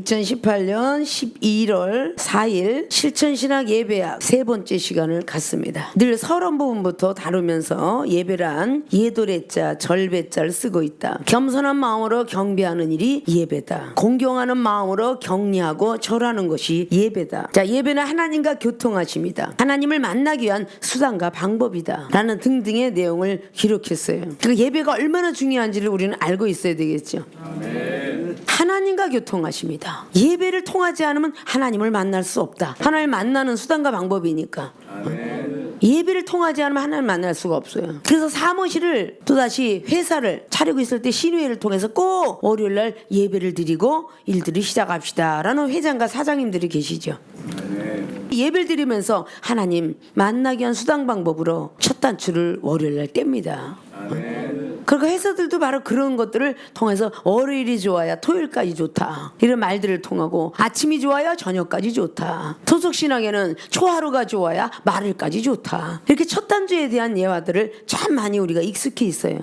2018년 11월 4일 실천신학 예배학 세 번째 시간을 갖습니다. 늘 서론 부분부터 다루면서 예배란 예도래자 절배자를 쓰고 있다. 겸손한 마음으로 경배하는 일이 예배다. 공경하는 마음으로 격리하고 절하는 것이 예배다. 자, 예배는 하나님과 교통하심이다. 하나님을 만나기 위한 수단과 방법이다. 라는 등등의 내용을 기록했어요. 그 예배가 얼마나 중요한지를 우리는 알고 있어야 되겠죠. 아멘. 하나님과 교통하심이다. 예배를 통하지 않으면 하나님을 만날 수 없다. 하나님을 만나는 수단과 방법이니까. 아멘. 예배를 통하지 않으면 하나님을 만날 수가 없어요. 그래서 사무실을 또다시 회사를 차리고 있을 때 신회를 통해서 꼭 월요일날 예배를 드리고 일들을 시작합시다 라는 회장과 사장님들이 계시죠. 아멘. 예배를 드리면서 하나님 만나기 위한 수단 방법으로 첫 단추를 월요일날 뗍니다. 아멘. 그러니까 회사들도 바로 그런 것들을 통해서 월요일이 좋아야 토요일까지 좋다 이런 말들을 통하고 아침이 좋아야 저녁까지 좋다. 토속신앙에는 초하루가 좋아야 말일까지 좋다. 이렇게 첫 단추에 대한 예화들을 참 많이 우리가 익숙해 있어요.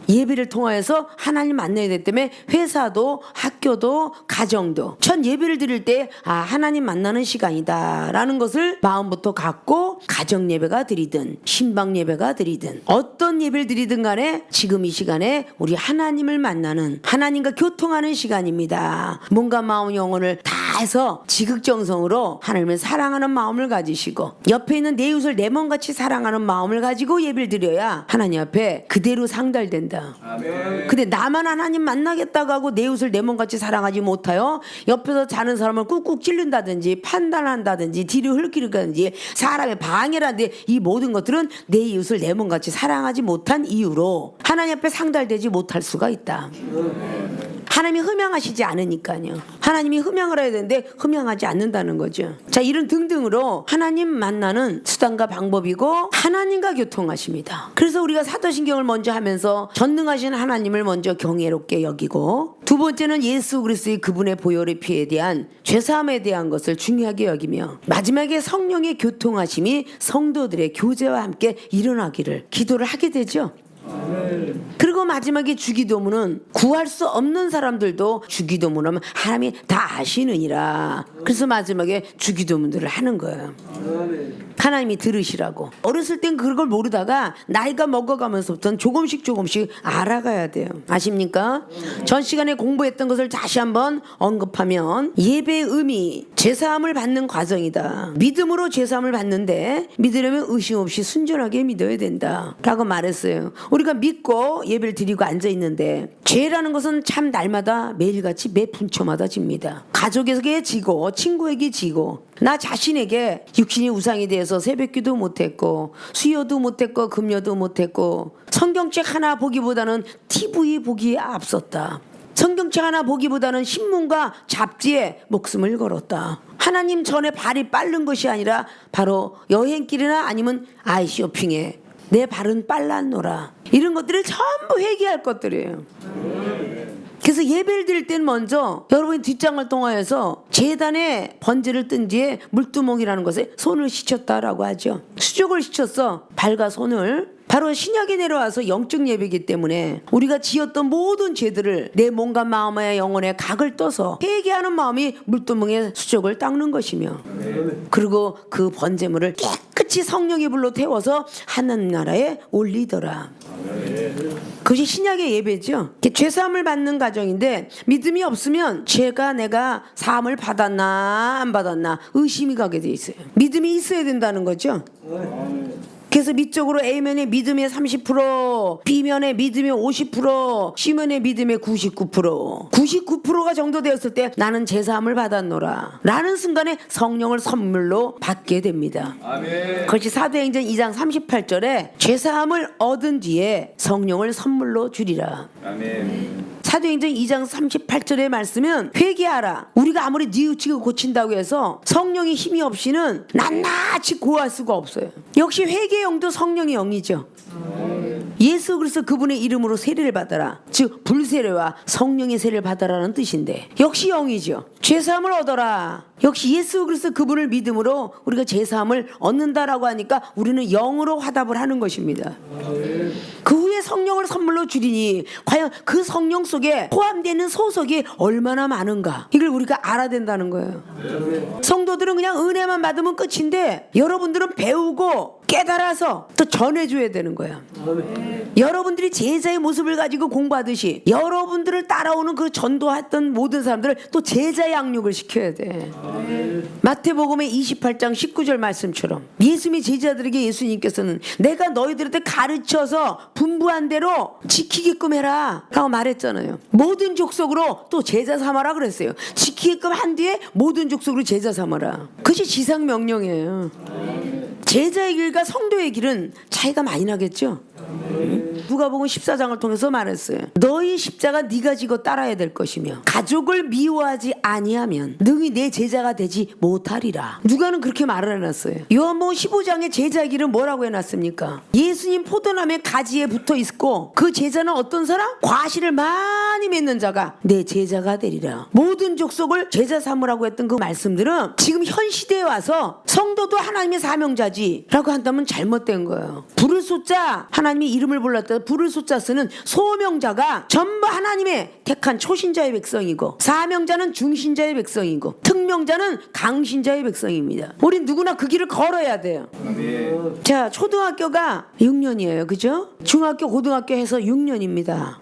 예배를 통하여서 하나님 만나야 되기 때문에 회사도 학교도 가정도 첫 예배를 드릴 때 하나님 만나는 시간이다 라는 것을 마음부터 갖고 가정 예배가 드리든 신방 예배가 드리든 어떤 예배를 드리든 간에 지금 이 시간에 우리 하나님을 만나는 하나님과 교통하는 시간입니다. 몸과 마음 영혼을 다해서 지극정성으로 하나님을 사랑하는 마음을 가지시고 옆에 있는 내 이웃을 내 몸같이 사랑하는 마음을 가지고 예배를 드려야 하나님 앞에 그대로 상달된다. 아멘. 근데 나만 하나님 만나겠다고 하고 내 이웃을 내 몸같이 사랑하지 못하여 옆에서 자는 사람을 꾹꾹 찔른다든지 판단한다든지 뒤를 흘끼는다든지 사람의 방해라든지 이 모든 것들은 내 이웃을 내 몸같이 사랑하지 못한 이유로 하나님 앞에 상달되지 못할 수가 있다. 하나님이 흠양하시지 않으니까요. 하나님이 흠양을 해야 되는데 흠양하지 않는다는 거죠. 자, 이런 등등으로 하나님 만나는 수단과 방법이고 하나님과 교통하십니다. 그래서 우리가 사도신경을 먼저 하면서 전능하신 하나님을 먼저 경외롭게 여기고 두 번째는 예수 그리스도의 그분의 보혈의 피에 대한 죄사함에 대한 것을 중요하게 여기며 마지막에 성령의 교통하심이 성도들의 교제와 함께 일어나기를 기도를 하게 되죠. 그리고 마지막에 주기도문은 구할 수 없는 사람들도 주기도문하면 하나님이 다 아시느니라. 그래서 마지막에 주기도문들을 하는 거예요. 하나님이 들으시라고. 어렸을 땐 그걸 모르다가 나이가 먹어가면서부터는 조금씩 알아가야 돼요. 아십니까? 전 시간에 공부했던 것을 다시 한번 언급하면 예배의 의미, 죄사함을 받는 과정이다. 믿음으로 죄사함을 받는데 믿으려면 의심 없이 순전하게 믿어야 된다 라고 말했어요. 우리가 믿고 예배를 드리고 앉아있는데 죄라는 것은 참 날마다 매일같이 매 분초마다 집니다. 가족에게 지고 친구에게 지고 나 자신에게 육신이 우상이 되어서 새벽기도 못했고 수요도 못했고 금요도 못했고 성경책 하나 보기보다는 TV 보기에 앞섰다. 성경책 하나 보기보다는 신문과 잡지에 목숨을 걸었다. 하나님 전에 발이 빠른 것이 아니라 바로 여행길이나 아니면 아이쇼핑에 내 발은 빨랐노라. 이런 것들을 전부 회개할 것들이에요. 그래서 예배를 드릴 땐 먼저 여러분이 뒷장을 통하여서 제단에 번제를 뜬 뒤에 물두멍이라는 것에 손을 씻혔다라고 하죠. 수족을 씻혔어. 발과 손을. 바로 신약에 내려와서 영적 예배이기 때문에 우리가 지었던 모든 죄들을 내 몸과 마음의 영혼에 각을 떠서 회개하는 마음이 물두멍에 수족을 닦는 것이며 그리고 그 번제물을 깨끗이 성령의 불로 태워서 하나님 나라에 올리더라. 그것이 신약의 예배죠. 죄사함을 받는 과정인데 믿음이 없으면 죄가 내가 사함을 받았나 안 받았나 의심이 가게 돼 있어요. 믿음이 있어야 된다는 거죠. 그래서 미적으로 A면의 믿음의 30%, B면의 믿음의 50%, C면의 믿음의 99%가 정도 되었을 때 나는 제사함을 받았노라 라는 순간에 성령을 선물로 받게 됩니다. 아멘. 그것이 사도행전 2장 38절에 죄사함을 얻은 뒤에 성령을 선물로 주리라. 아멘. 사도행전 2장 38절의 말씀은 회개하라. 우리가 아무리 뉘우치고 고친다고 해서 성령의 힘이 없이는 낱낱이 고할 수가 없어요. 역시 회개의 영도 성령의 영이죠. 예수 그리스도 그분의 이름으로 세례를 받아라. 즉 불세례와 성령의 세례를 받아라는 뜻인데 역시 영이죠. 죄사함을 얻어라. 역시 예수 그리스도 그분을 믿음으로 우리가 죄사함을 얻는다라고 하니까 우리는 영으로 화답을 하는 것입니다. 그 후에 성령을 선물로 주리니 과연 그 성령 속에 포함되는 소속이 얼마나 많은가, 이걸 우리가 알아야 된다는 거예요. 성도들은 그냥 은혜만 받으면 끝인데 여러분들은 배우고 깨달아서 또 전해줘야 되는 거야. 여러분들이 제자의 모습을 가지고 공부하듯이 여러분들을 따라오는 그 전도했던 모든 사람들을 또 제자의 양육을 시켜야 돼. 마태복음의 28장 19절 말씀처럼 예수님의 제자들에게 예수님께서는 내가 너희들한테 가르쳐서 분부한 대로 지키게끔 해라 라고 말했잖아요. 모든 족속으로 또 제자 삼아라 그랬어요. 지키게끔 한 뒤에 모든 족속으로 제자 삼아라. 그것이 지상명령이에요. 제자의 길과 성도의 길은 차이가 많이 나겠죠. 누가복음 14장을 통해서 말했어요. 너희 십자가 네가 지고 따라야 될 것이며 가족을 미워하지 아니하면 능히 내 제자가 되지 못하리라. 누가는 그렇게 말을 해놨어요. 요한복음 15장의 제자의 길은 뭐라고 해놨습니까? 예수님 포도나무의 가지에 붙어 있고 그 제자는 어떤 사람? 과실을 많이 맺는 자가 내 제자가 되리라. 모든 족속을 제자 삼으라고 했던 그 말씀들은 지금 현 시대에 와서 성도도 하나님의 사명자지 라고 한다면 잘못된 거예요. 부를 숫자, 하나님의 이름을 불렀다 부를 숫자 쓰는 소명자가 전부 하나님의 택한 초신자의 백성이고, 사명자는 중신자의 백성이고, 특명자는 강신자의 백성입니다. 우린 누구나 그 길을 걸어야 돼요. 자, 초등학교가 6년이에요. 그죠? 중학교, 고등학교 해서 6년입니다.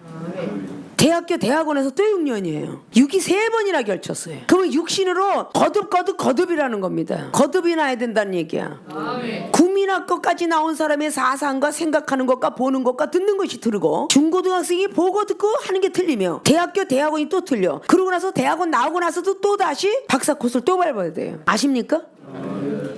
대학교, 대학원에서 또 6년이에요. 6이 3번이나 결쳤어요. 그러면 육신으로 거듭이라는 겁니다. 거듭이 나야 된다는 얘기야. 국민학교까지 나온 사람의 사상과 생각하는 것과 보는 것과 듣는 것이 다르고, 중고등학생이 보고 듣고 하는 게 틀리며 대학교, 대학원이 또 틀려. 그러고 나서 대학원 나오고 나서도 또 다시 박사 코스를 또 밟아야 돼요. 아십니까?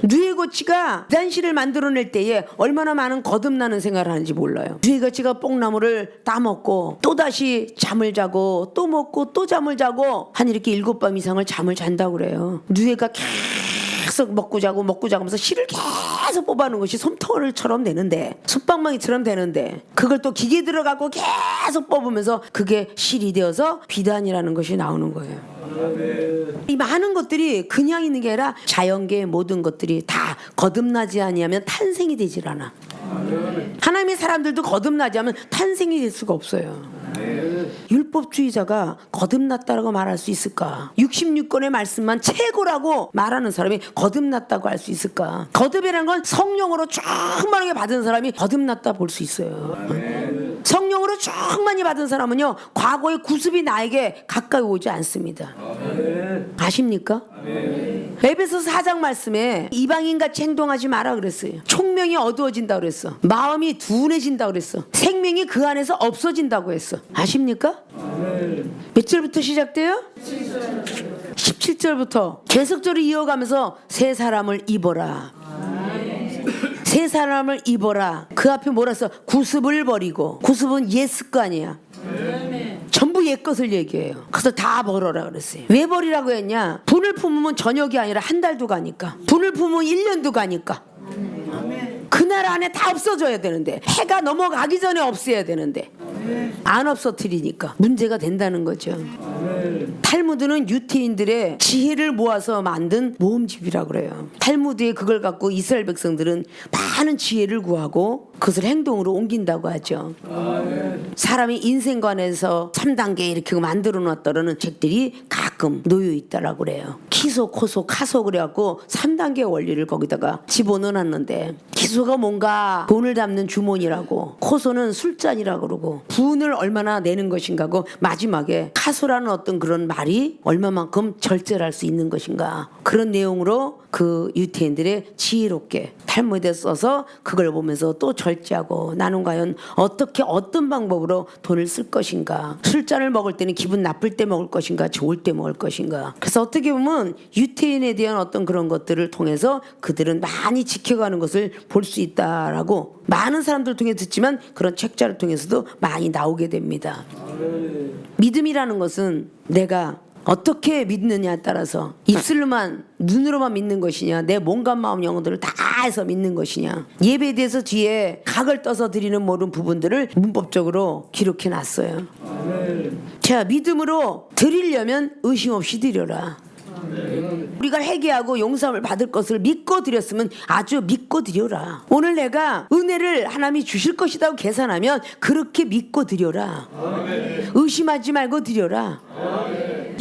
누에고치가 단시를 만들어낼 때에 얼마나 많은 거듭나는 생활을 하는지 몰라요. 누에고치가 뽕나무를 따먹고 또다시 잠을 자고 또 먹고 또 잠을 자고 한 이렇게 7밤 이상을 잠을 잔다고 그래요. 누에가 계속 먹고 자고 하면서 실을 계속 뽑아놓은 것이 솜털처럼 되는데, 숯방망이처럼 되는데, 그걸 또 기계 들어가고 계속 뽑으면서 그게 실이 되어서 비단이라는 것이 나오는 거예요. 이 많은 것들이 그냥 있는 게 아니라 자연계의 모든 것들이 다 거듭나지 아니하면 탄생이 되질 않아. 하나님의 사람들도 거듭나지 않으면 탄생이 될 수가 없어요. 율법주의자가 거듭났다라고 말할 수 있을까? 66권의 말씀만 최고라고 말하는 사람이 거듭났다고 할 수 있을까? 거듭이라는 건 성령으로 충만하게 받은 사람이 거듭났다 볼 수 있어요. 성령으로 충만히 받은 사람은요, 과거의 구습이 나에게 가까이 오지 않습니다. 아십니까? 에베소서 4장 말씀에 이방인같이 행동하지 마라 그랬어요. 총명이 어두워진다 그랬어. 마음이 둔해진다 그랬어. 생명이 그 안에서 없어진다고 했어. 아십니까? 몇 절부터 시작돼요? 17절부터 계속적으로 이어가면서 새 사람을 입어라. 새 사람을 입어라. 그 앞에 뭐라 써? 구습을 버리고. 구습은 옛 습관이야. 전부 옛 것을 얘기해요. 그래서 다 버려라 그랬어요. 왜 버리라고 했냐? 분을 품으면 저녁이 아니라 한 달도 가니까. 분을 품으면 1년도 가니까. 그날 안에 다 없어져야 되는데, 해가 넘어가기 전에 없애야 되는데 안 없어뜨리니까 문제가 된다는 거죠. 탈무드는 유태인들의 지혜를 모아서 만든 모음집이라고 그래요. 탈무드에 그걸 갖고 이스라엘 백성들은 많은 지혜를 구하고 그것을 행동으로 옮긴다고 하죠. 사람이 인생관에서 3단계 이렇게 만들어 놨다라는 책들이 가끔 놓여 있다라고 그래요. 키소, 코소, 카소 그래갖고 3단계 원리를 거기다가 집어넣어놨는데, 키소가 뭔가 돈을 담는 주머니라고, 코소는 술잔이라고 그러고, 분을 얼마나 내는 것인가 하고, 마지막에 카소라는 어떤 그런 말이 얼마만큼 절제를 할 수 있는 것인가, 그런 내용으로 그 유태인들의 지혜롭게 탈무드에 써서 그걸 보면서 또 절제하고, 나는 과연 어떻게 어떤 방법으로 돈을 쓸 것인가, 술잔을 먹을 때는 기분 나쁠 때 먹을 것인가 좋을 때 먹을 것인가. 그래서 어떻게 보면 유태인에 대한 어떤 그런 것들을 통해서 그들은 많이 지켜가는 것을 볼 수 있다라고 많은 사람들을 통해 듣지만 그런 책자를 통해서도 많이 나오게 됩니다. 믿음이라는 것은 내가 어떻게 믿느냐에 따라서 입술로만 눈으로만 믿는 것이냐, 내 몸과 마음 영혼들을 다 해서 믿는 것이냐, 예배에 대해서 뒤에 각을 떠서 드리는 모든 부분들을 문법적으로 기록해 놨어요. 자, 믿음으로 드리려면 의심 없이 드려라. 우리가 회개하고 용서함을 받을 것을 믿고 드렸으면 아주 믿고 드려라. 오늘 내가 은혜를 하나님이 주실 것이라고 계산하면 그렇게 믿고 드려라. 의심하지 말고 드려라.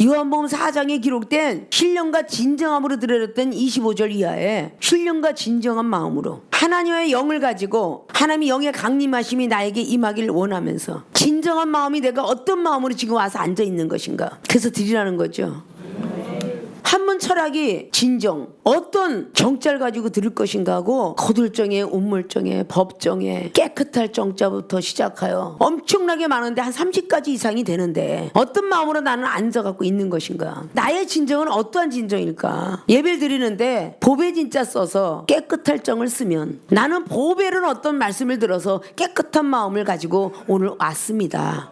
요한복음 4장에 기록된 신령과 진정함으로 드렸던 25절 이하에 신령과 진정한 마음으로 하나님의 영을 가지고 하나님의 영의 강림하심이 나에게 임하길 원하면서 진정한 마음이 내가 어떤 마음으로 지금 와서 앉아 있는 것인가, 그래서 드리라는 거죠. 한문 철학이 진정, 어떤 정자를 가지고 들을 것인가 하고 거둘정에, 운물정에, 법정에, 깨끗할 정자부터 시작하여 엄청나게 많은데 한 30가지 이상이 되는데 어떤 마음으로 나는 앉아갖고 있는 것인가, 나의 진정은 어떠한 진정일까. 예배를 드리는데 보배 진자 써서 깨끗할 정을 쓰면 나는 보배는 어떤 말씀을 들어서 깨끗한 마음을 가지고 오늘 왔습니다.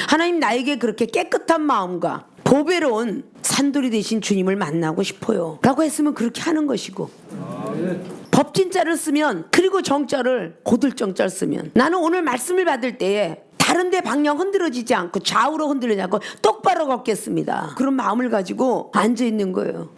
하나님 나에게 그렇게 깨끗한 마음과 보배로운 산돌이 되신 주님을 만나고 싶어요 라고 했으면 그렇게 하는 것이고, 법진자를 쓰면, 그리고 정자를 고들정자를 쓰면 나는 오늘 말씀을 받을 때에 다른 데 방향 흔들어지지 않고 좌우로 흔들리지 않고 똑바로 걷겠습니다. 그런 마음을 가지고 앉아있는 거예요.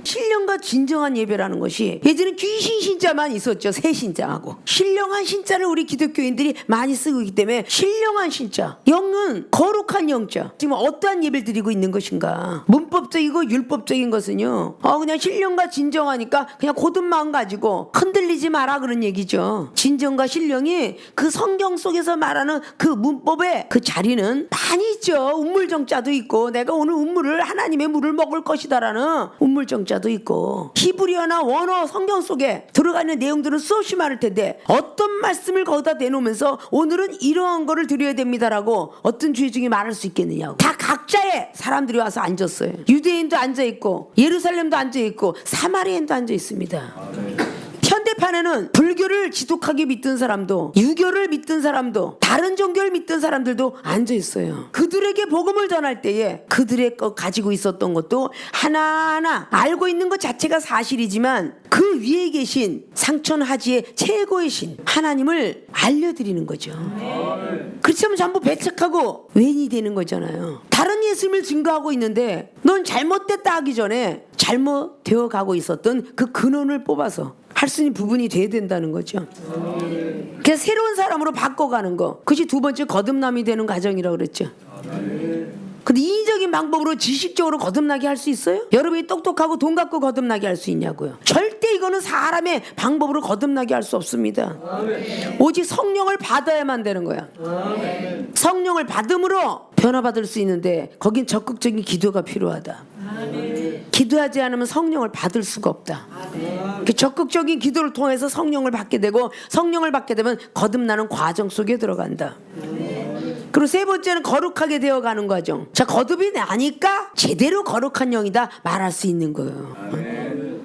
신령과 진정한 예배라는 것이, 예전에 귀신 신자만 있었죠. 새 신자하고. 신령한 신자를 우리 기독교인들이 많이 쓰고 있기 때문에 신령한 신자, 영은 거룩한 영자. 지금 어떠한 예배를 드리고 있는 것인가. 문법적이고 율법적인 것은요, 그냥 신령과 진정하니까 그냥 고든 마음 가지고 흔들리지 마라 그런 얘기죠. 진정과 신령이 그 성경 속에서 말하는 그 문법의 그 자리는 많이 있죠. 운물정자도 있고, 내가 오늘 운물을, 하나님의 물을 먹을 것이다라는 운물정자도 있고, 히브리어나 원어 성경 속에 들어가는 내용들은 수없이 많을 텐데 어떤 말씀을 거기다 대놓으면서 오늘은 이러한 거를 드려야 됩니다라고 어떤 주의 중에 말할 수 있겠느냐고. 다 각자의 사람들이 와서 앉았어요. 유대인도 앉아있고, 예루살렘도 앉아있고, 사마리아인도 앉아있습니다. 현대판에는 불교를 지독하게 믿던 사람도, 유교를 믿던 사람도, 다른 종교를 믿던 사람들도 앉아있어요. 그들에게 복음을 전할 때에 그들의 것 가지고 있었던 것도 하나하나 알고 있는 것 자체가 사실이지만 그 위에 계신 상천하지의 최고의 신 하나님을 알려드리는 거죠. 그렇지 않으면 전부 배척하고 웬이 되는 거잖아요. 다른 예수님을 증거하고 있는데 넌 잘못됐다 하기 전에 잘못되어 가고 있었던 그 근원을 뽑아서 할 수 있는 부분이 돼야 된다는 거죠. 그래서 새로운 사람으로 바꿔가는 거, 그것이 두 번째 거듭남이 되는 과정이라고 그랬죠. 근데 인위적인 방법으로 지식적으로 거듭나게 할 수 있어요? 여러분이 똑똑하고 돈 갖고 거듭나게 할 수 있냐고요. 절대 이거는 사람의 방법으로 거듭나게 할 수 없습니다. 오직 성령을 받아야만 되는 거야. 성령을 받음으로 변화받을 수 있는데 거긴 적극적인 기도가 필요하다. 기도하지 않으면 성령을 받을 수가 없다. 적극적인 기도를 통해서 성령을 받게 되고, 성령을 받게 되면 거듭나는 과정 속에 들어간다. 그리고 세 번째는 거룩하게 되어가는 과정. 자, 거듭이 나니까 제대로 거룩한 영이다 말할 수 있는 거예요.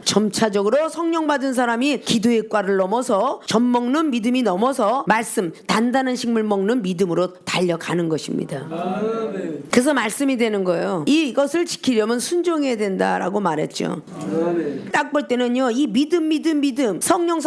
점차적으로 성령 받은 사람이 기도의 과를 넘어서 젖 먹는 믿음이 넘어서 말씀, 단단한 식물 먹는 믿음으로 달려가는 것입니다. 그래서 말씀이 되는 거예요. 이것을 지키려면 순종해야 된다라고 말했죠. 딱 볼 때는요, 이 믿음 성령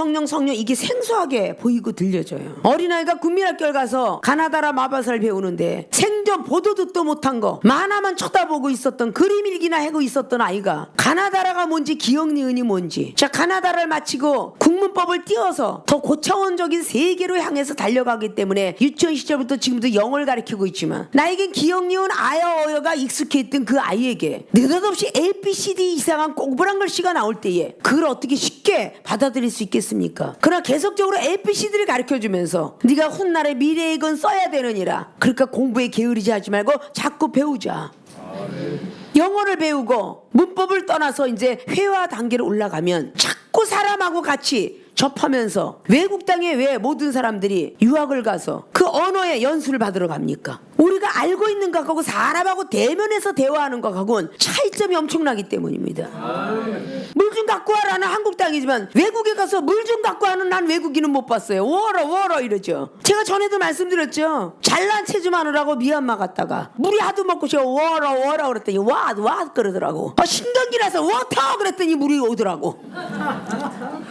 이게 생소하게 보이고 들려져요. 어린아이가 국민학교를 가서 가나다라 마바사를 배우는데 생전 보도 듣도 못한 거 만화만 쳐다보고 있었던, 그림 일기나 하고 있었던 아이가 가나다라가 뭔지 기억 니은이 뭔지, 자, 가나다라를 마치고 국문법을 띄워서 더 고차원적인 세계로 향해서 달려가기 때문에 유치원 시절부터 지금도 영어를 가르치고 있지만 나에겐 기억 니은 아야 어여가 익숙해 있던 그 아이에게 느닷없이 ABCD 이상한 꼬부랑 글씨가 나올 때에 그걸 어떻게 쉽게 받아들일 수 있겠습니까? 그러나 계속적으로 ABCD를 가르쳐주면서 네가 훗날의 미래의 건 써야 되느니라, 그러니까 공부에 게으르지 하지 말고 자꾸 배우자. 영어를 배우고 문법을 떠나서 이제 회화 단계로 올라가면 자꾸 사람하고 같이 접하면서, 외국 땅에 왜 모든 사람들이 유학을 가서 그 언어의 연수를 받으러 갑니까? 우리가 알고 있는 것하고 사람하고 대면해서 대화하는 것하고는 차이점이 엄청나기 때문입니다. 물 좀 갖고 와라는 한국 땅이지만 외국에 가서 물 좀 갖고 와는 난 외국인은 못 봤어요. 워러 이러죠. 제가 전에도 말씀드렸죠. 잘난 체 좀 하느라고 미얀마 갔다가 물이 하도 먹고 싶어 워러 그랬더니 와 그러더라고. 신경기라서 워터 그랬더니 물이 오더라고.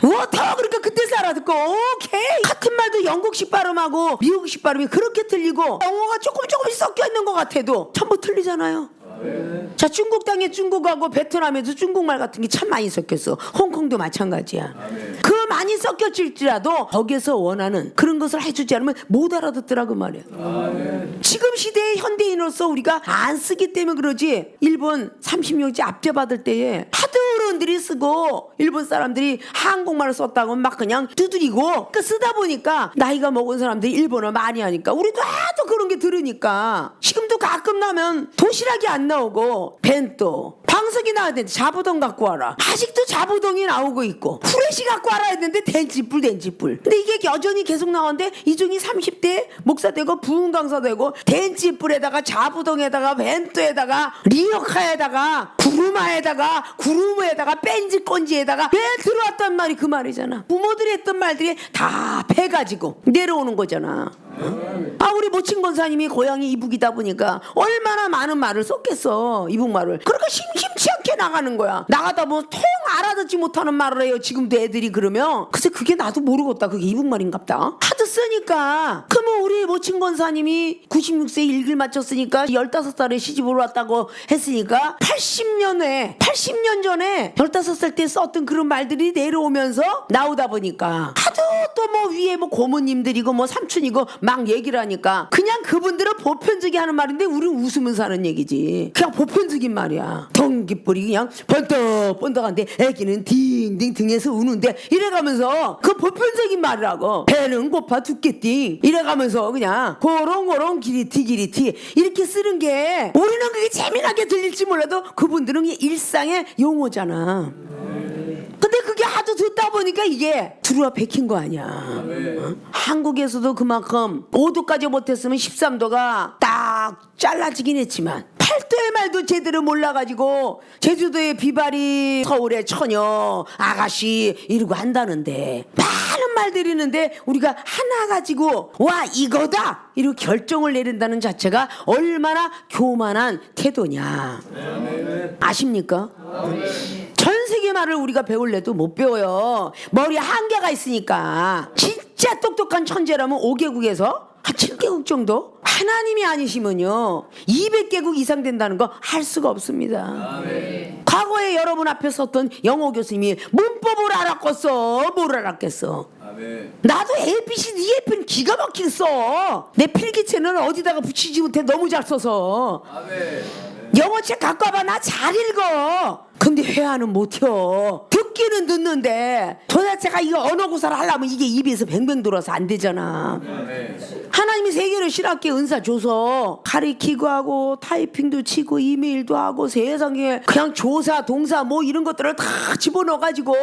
워터 그러니까 그때 알아듣고 오케이. 같은 말도 영국식 발음하고 미국식 발음이 그렇게 틀리고 영어가 조금씩 섞여 있는 것 같아도 전부 틀리잖아요. 자, 중국 땅에 중국하고 베트남에도 중국말 같은 게 참 많이 섞였어. 홍콩도 마찬가지야. 그 많이 섞였을지라도 거기에서 원하는 그런 것을 해주지 않으면 못 알아듣더라고 말이야. 지금 시대의 현대인으로서 우리가 안 쓰기 때문에 그러지. 일본 30년째 압제받을 때에 하도 어른들이 쓰고 일본 사람들이 한국말을 썼다고 막 그냥 두드리고 그 쓰다 보니까 나이가 먹은 사람들이 일본어 많이 하니까 우리도 하도 그런 게 들으니까 지금도 가끔 나면 도시락이 안 나오고 벤또 방석이 나와야 되는데 자부동 갖고 와라. 아직도 자부동이 나오고 있고 후레쉬 갖고 와라 했는데 덴찌불. 근데 이게 여전히 계속 나오는데 이중이 30대 목사 되고 부흥 강사 되고 덴찌불에다가 자부동에다가 벤또에다가 리어카에다가 구루마에다가 뺀지꼰지에다가 왜 들어왔단 말이 그 말이잖아. 부모들이 했던 말들이 다 패가지고 내려오는 거잖아. 아, 우리 모친 권사님이 고향이 이북이다 보니까 얼마나 많은 말을 썼겠어. 이북말을. 그러니까 심심치 않게 나가는 거야. 나가다 보면 통 알아듣지 못하는 말을 해요. 지금도 애들이 그러면. 글쎄 그게 나도 모르겠다. 그게 이북말인갑다. 하도 쓰니까. 그러면 우리 모친 권사님이 96세 일기를 마쳤으니까 15살에 시집을 왔다고 했으니까 80년 전에 15살 때 썼던 그런 말들이 내려오면서 나오다 보니까 하도 또 뭐 위에 뭐 고모님들이고 뭐 삼촌이고 막 얘기를 하니까 그냥 그분들은 보편적이 하는 말인데 우리는 웃으면서 하는 얘기지. 그냥 보편적인 말이야. 동기뿔이 그냥 번떡번떡한데 애기는 딩딩 등에서 우는데 이래가면서 그 보편적인 말이라고. 배는 고파 죽겠디 이래가면서 그냥 고롱고롱 기리티 이렇게 쓰는 게 우리는 그게 재미나게 들릴지 몰라도 그분들은 그냥 일상의 용어잖아. 근데 그게 하도 듣다 보니까 이게 들어와 백힌 거 아니야. 한국에서도 그만큼 5도까지 못했으면 13도가 딱 잘라지긴 했지만 8도의 말도 제대로 몰라가지고 제주도의 비바리, 서울의 처녀, 아가씨 이러고 한다는데 많은 말들이 있는데 우리가 하나 가지고 와 이거다 이렇게 결정을 내린다는 자체가 얼마나 교만한 태도냐. 아십니까? 전 세계 말을 우리가 배울래도 못 배워요. 머리에 한계가 있으니까. 진짜 똑똑한 천재라면 5개국에서 한 7개국 정도? 하나님이 아니시면요 200개국 이상 된다는 거 할 수가 없습니다. 과거에 여러분 앞에 섰던 영어 교수님이 문법을 알았겠어? 뭘 알았겠어? 나도 ABCD EF는 기가 막히게 써. 내 필기체는 어디다가 붙이지 못해 너무 잘 써서. 영어책 갖고 와봐. 나 잘 읽어. 근데 회화는 못해요. 듣기는 듣는데 도대체가 이거 언어 구사를 하려면 이게 입에서 뱅뱅 돌아서 안 되잖아. 하나님이 세계를 신학계 은사 줘서 가리키고 하고 타이핑도 치고 이메일도 하고 세상에 그냥 조사 동사 뭐 이런 것들을 다 집어넣어가지고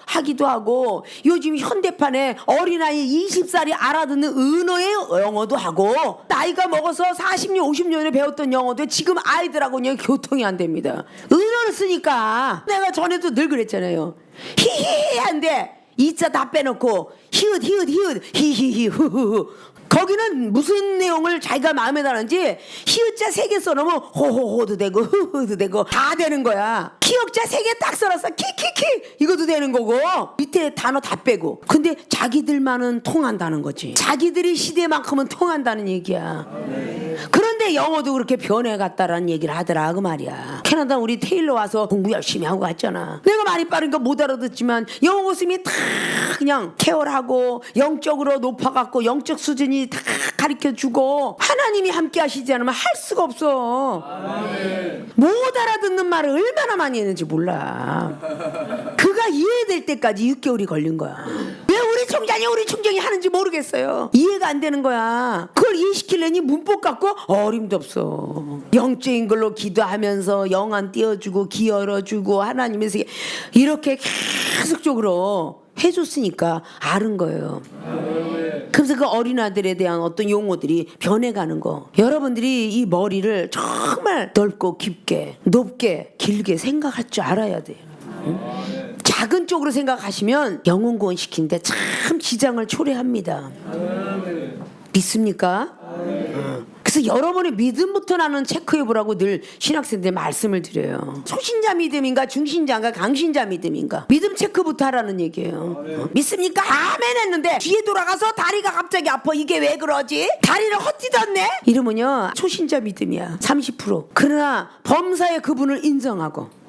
하기도 하고 요즘 현대판에 어린아이 20살이 알아듣는 은어의 영어도 하고 나이가 먹어서 40년 50년에 배웠던 영어도 지금 아이들하고는 교통이 안 됩니다. 은어를 쓰니까 내가 전에도 늘 그랬잖아요. 히히히한데 이자 다 빼놓고 히읗 히히히 후후후. 거기는 무슨 내용을 자기가 마음에 드는지 히읗자 3개 써놓으면 호호호도 되고 후후도 되고 다 되는 거야. 기억자 3개 딱 써놨어 키키키 이것도 되는 거고 밑에 단어 다 빼고. 근데 자기들만은 통한다는 거지. 자기들이 시대만큼은 통한다는 얘기야. 그런데 영어도 그렇게 변해갔다라는 얘기를 하더라 그 말이야. 캐나다 우리 테일러 와서 공부 열심히 하고 갔잖아. 내가 말이 빠르니까 못 알아듣지만 영어 교수님이 다 그냥 케어하고 영적으로 높아갖고 영적 수준이 다 가르쳐주고 하나님이 함께 하시지 않으면 할 수가 없어. 못 알아듣는 말을 얼마나 많이 했는지 몰라. 그가 이해될 때까지 6개월이 걸린 거야. 왜 우리 총장이 하는지 모르겠어요. 이해가 안 되는 거야. 그걸 이해시키려니 문법 갖고 어림도 없어. 영적인 걸로 기도하면서 영안 띄워주고 기 열어주고 하나님의 세계 이렇게 계속적으로 해줬으니까 아는 거예요. 그래서 그 어린아들에 대한 어떤 용어들이 변해가는 거. 여러분들이 이 머리를 정말 넓고 깊게 높게 길게 생각할 줄 알아야 돼요. 응? 작은 쪽으로 생각하시면 영혼 구원시키는데 참 지장을 초래합니다. 믿습니까? 그래서 여러분의 믿음부터 나는 체크해보라고 늘 신학생들 말씀을 드려요. 초신자 믿음인가 중신자인가 강신자 믿음인가, 믿음 체크부터 하라는 얘기예요. 믿습니까? 아멘 했는데 뒤에 돌아가서 다리가 갑자기 아파. 이게 왜 그러지? 다리를 헛디뎠네? 이러면요 초신자 믿음이야. 30%. 그러나 범사에 그분을 인정하고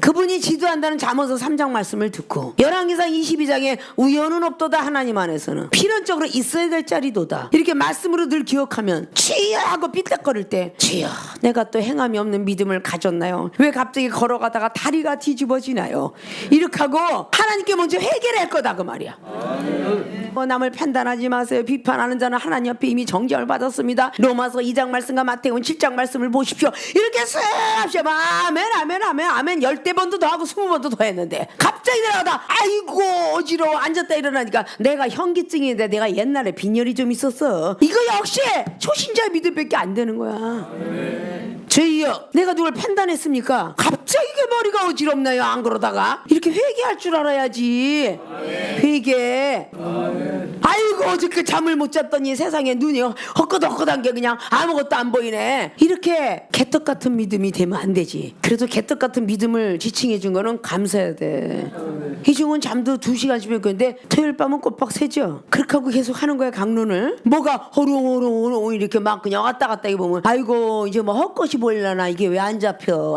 그분이 지도한다는 잠언서 3장 말씀을 듣고 열왕기상 22장에 우연은 없도다 하나님 안에서는 필연적으로 있어야 될 자리도다 이렇게 말씀으로 늘 기억하면 주여 하고 삐딱거릴 때 주여 내가 또 행함이 없는 믿음을 가졌나요? 왜 갑자기 걸어가다가 다리가 뒤집어지나요? 이렇게 하고 하나님께 먼저 회개를 할 거다 그 말이야. 남을 판단하지 마세요. 비판하는 자는 하나님 앞에 이미 정죄를 받았습니다. 로마서 2장 말씀과 마태복음 7장 말씀을 보십시오. 이렇게 쓱 아멘 아멘 아멘 아멘 10번도 더 하고 20번도 더 했는데 갑자기 내려가다 아이고 어지러워 앉았다 일어나니까 내가 현기증인데 내가 옛날에 빈혈이 좀 있었어. 이거 역시 초신자 믿음밖에 안 되는 거야. 주여 내가 누굴 판단했습니까? 갑자기 그 머리가 어지럽나요? 안 그러다가 이렇게 회개할 줄 알아야지. 회개. 아이고 어저께 잠을 못 잤더니 세상에 눈이 헛것헛것한 게 그냥 아무것도 안 보이네. 이렇게 개떡 같은 믿음이 되면 안 되지. 그래도 개떡 같은 믿음을 지칭해 준 거는 감사해야 돼. 희중은 잠도 2시간씩 했는데 토요일 밤은 꼬박 새죠. 그렇게 하고 계속 하는 거야 강론을. 뭐가 호롱호롱 이렇게 막 그냥 왔다 갔다 보면 아이고 이제 뭐 헛것이 보이려나 이게 왜 안 잡혀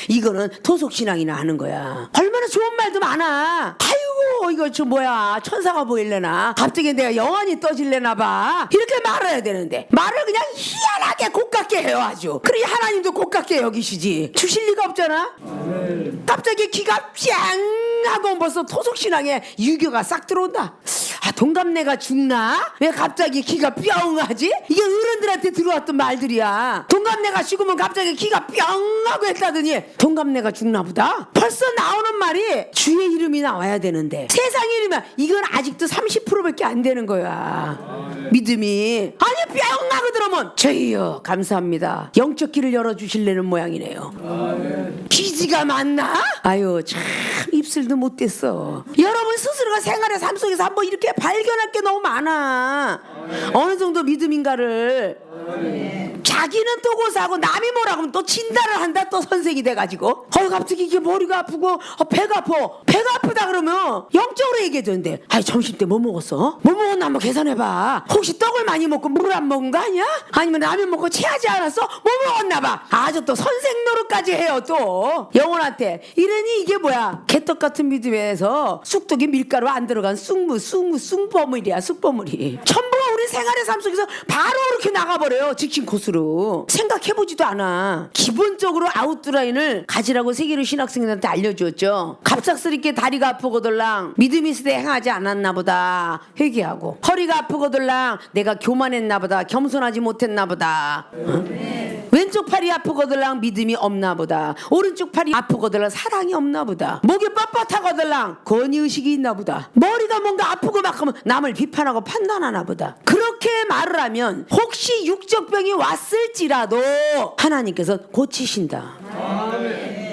이거는 토속신앙이나 하는 거야. 얼마나 좋은 말도 많아. 아이고 이거 저 뭐야 천사가 보일래나 갑자기 내가 영안이 떠질래나 봐 이렇게 말해야 되는데 말을 그냥 희한하게 곱깝게 해요. 아주 그래 하나님도 곱깝게 여기시지. 주실 리가 없잖아. 갑자기 기가 짱 하고 벌써 토속신앙에 유교가 싹 들어온다. 아 동갑내가 죽나? 왜 갑자기 기가 뿅 하지? 이게 어른들한테 들어왔던 말들이야. 동갑내가 죽으면 갑자기 기가 뿅 하고 했다더니 동갑내가 죽나 보다. 벌써 나오는 말이 주의 이름이 나와야 되는데 세상 이름이야. 이건 아직도 30%밖에 안 되는 거야. 믿음이. 아니 뿅 하고 들어오면 주여 감사합니다. 영적 길을 열어주실래는 모양이네요. 기지가 많나? 아유 참 입술도 못 댔어. 여러분 스스로가 생활의 삶 속에서 한번 이렇게 발견할 게 너무 많아. 어느 정도 믿음인가를. 자기는 또 고사하고 남이 뭐라고 하면 또 진단을 한다. 또 선생이 돼가지고 갑자기 이게 머리가 아프고 배가 아프다 그러면 영적으로 얘기해 주는데 아이 점심 때 뭐 먹었어? 뭐 먹었나 한번 계산해봐. 혹시 떡을 많이 먹고 물 안 먹은 거 아니야? 아니면 라면 먹고 체하지 않았어? 뭐 먹었나 봐. 아주 또 선생 노릇까지 해요. 또 영혼한테 이러니 이게 뭐야 개떡 같은 믿음에서 쑥떡이 밀가루 안 들어간 쑥버물이야. 쑥버물이 전부가 우리 생활의 삶 속에서 바로 이렇게 나가버려요. 직진 코스로. 생각해보지도 않아. 기본적으로 아웃라인을 가지라고 세계로 신학생들한테 알려주었죠. 갑작스럽게 다리가 아프고들랑 믿음이 있을 때 행하지 않았나 보다 회개하고, 허리가 아프고들랑 내가 교만했나 보다 겸손하지 못했나 보다, 왼쪽 팔이 아프고들랑 믿음이 없나 보다, 오른쪽 팔이 아프고들랑 사랑이 없나 보다, 목이 뻣뻣하고들랑 권위의식이 있나 보다, 머리가 뭔가 아프고 막 하면 남을 비판하고 판단하나 보다. 그렇게 말을 하면 혹시 육적 병이 왔을지라도 하나님께서 고치신다.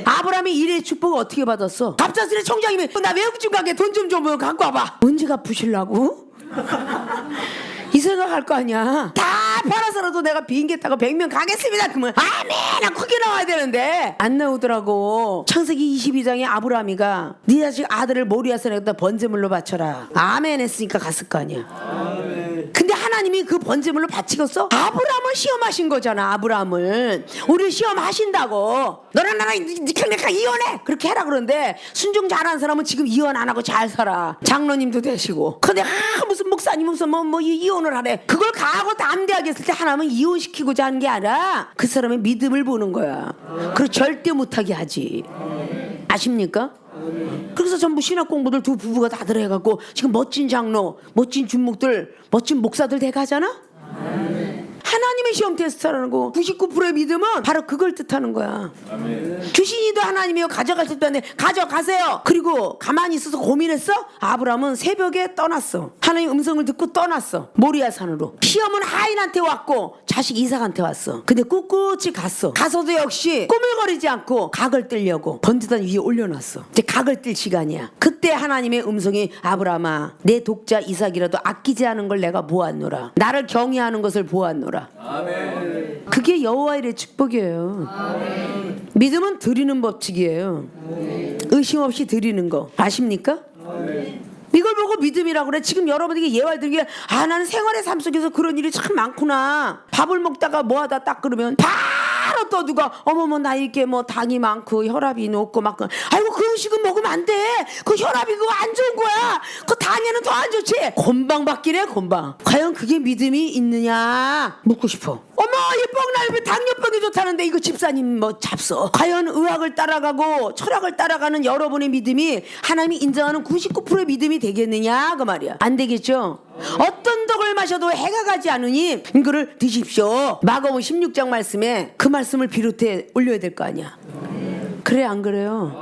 아브라함이 일의 축복을 어떻게 받았어? 갑작스레 총장님이 나 외국집 가게 돈 좀 갖고 와봐. 언제 갚으시려고? 이 생각할 거 아니야. 다 팔아서라도 내가 비행기 타고 100명 가겠습니다. 그러면 아멘 크게 나와야 되는데 안 나오더라고. 창세기 22장에 아브라함이가 네 자식 아들을 모리아산에 갖다 번제물로 바쳐라 아멘 했으니까 갔을 거 아니야. 근데 하나님이 그 번제물로 바치겠어? 아브라함을 시험하신 거잖아. 아브라함을 우리를 시험하신다고. 너랑 나랑 니캉니까 이혼해 그렇게 해라 그러는데 순종 잘하는 사람은 지금 이혼 안 하고 잘 살아. 장로님도 되시고. 근데 무슨 목사님 무슨 뭐 이혼을 하래. 그걸 가하고 담대하게 했을 때 하나님은 이혼시키고자 하는 게 아니라 그 사람의 믿음을 보는 거야. 그리고 절대 못하게 하지. 아십니까? 그래서 전부 신학 공부들 두 부부가 다들 해갖고 지금 멋진 장로, 멋진 준목들, 멋진 목사들 돼가잖아. 하나님의 시험 테스트라는 거. 99%의 믿음은 바로 그걸 뜻하는 거야. 귀신이도 하나님이요 가져갈 때도 하는데 가져가세요. 그리고 가만히 있어서 고민했어? 아브라함은 새벽에 떠났어. 하나님 음성을 듣고 떠났어. 모리아산으로. 시험은 하인한테 왔고 자식 이삭한테 왔어. 근데 꿋꿋이 갔어. 가서도 역시 꾸물거리지 않고 각을 뜰려고 번제단 위에 올려놨어. 이제 각을 뜰 시간이야. 그때 하나님의 음성이 아브라함아 내 독자 이삭이라도 아끼지 않은 걸 내가 보았노라. 나를 경외하는 것을 보았노라. 받으라. 아멘. 그게 여호와의 일의 축복이에요. 믿음은 드리는 법칙이에요. 의심 없이 드리는 거 아십니까? 이걸 보고 믿음이라고 그래. 지금 여러분에게 예화를 드리게, 나는 생활의 삶 속에서 그런 일이 참 많구나. 밥을 먹다가 뭐하다 딱 그러면 바로 떠두가 어머머 나 이렇게 뭐 당이 많고 혈압이 높고 막 아이고 그 음식은 먹으면 안 돼. 그 혈압이 그거 안 좋은 거야. 그 당에는 더 안 좋지. 곤방 받기래 곤방. 과연 그게 믿음이 있느냐 묻고 싶어. 어머 이 뻥날 당뇨병이 좋다는데 이거 집사님 뭐 잡서. 과연 의학을 따라가고 철학을 따라가는 여러분의 믿음이 하나님이 인정하는 99%의 믿음이 되겠느냐 그 말이야. 안 되겠죠. 어떤 덕을 마셔도 해가 가지 않으니 이거를 드십시오. 마가복음 16장 말씀에 그 말씀을 비롯해 올려야 될 거 아니야. 그래 안 그래요?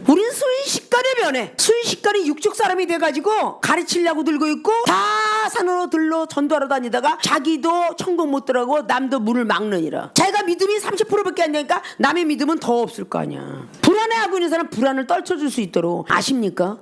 우린 순식간에 변해. 순식간에 육축 사람이 돼가지고 가르치려고 들고 있고 다 산으로 들러 전도하러 다니다가 자기도 천국 못 들어가고 남도 문을 막느니라. 자기가 믿음이 30%밖에 안 되니까 남의 믿음은 더 없을 거 아니야. 불안해하고 있는 사람 불안을 떨쳐줄 수 있도록 아십니까?